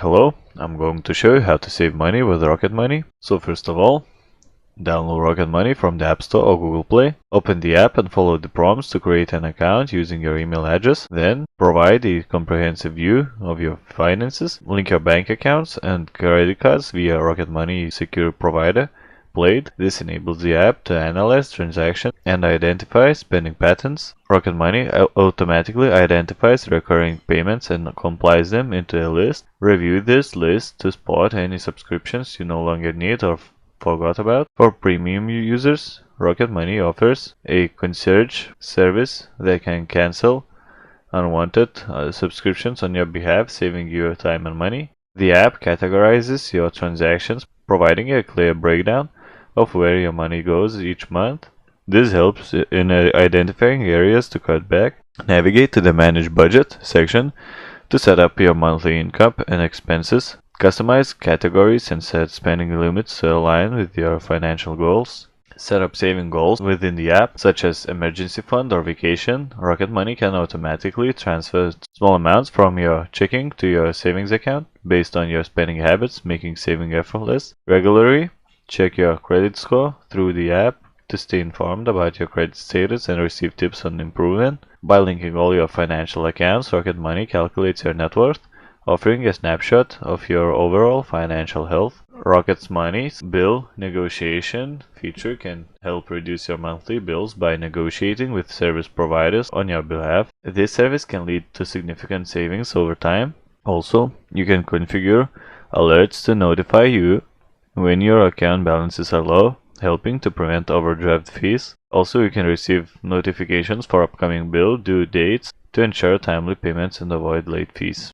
Hello, I'm going to show you how to save money with Rocket Money. So first of all, download Rocket Money from the App Store or Google Play. Open the app and follow the prompts to create an account using your email address. Then provide a comprehensive view of your finances. Link your bank accounts and credit cards via Rocket Money secure provider. This enables the app to analyze transactions and identify spending patterns. Rocket Money automatically identifies recurring payments and compiles them into a list. Review this list to spot any subscriptions you no longer need or forgot about. For premium users, Rocket Money offers a concierge service that can cancel unwanted subscriptions on your behalf, saving you time and money. The app categorizes your transactions, providing a clear breakdown of where your money goes each month. This helps in identifying areas to cut back. Navigate to the Manage Budget section to set up your monthly income and expenses. Customize categories and set spending limits to align with your financial goals. Set up saving goals within the app, such as emergency fund or vacation. Rocket Money can automatically transfer small amounts from your checking to your savings account based on your spending habits, making saving effortless. Regularly check your credit score through the app to stay informed about your credit status and receive tips on improvement. By linking all your financial accounts, Rocket Money calculates your net worth, offering a snapshot of your overall financial health. Rocket Money's bill negotiation feature can help reduce your monthly bills by negotiating with service providers on your behalf. This service can lead to significant savings over time. Also, you can configure alerts to notify you when your account balances are low, helping to prevent overdraft fees. Also, you can receive notifications for upcoming bill due dates to ensure timely payments and avoid late fees.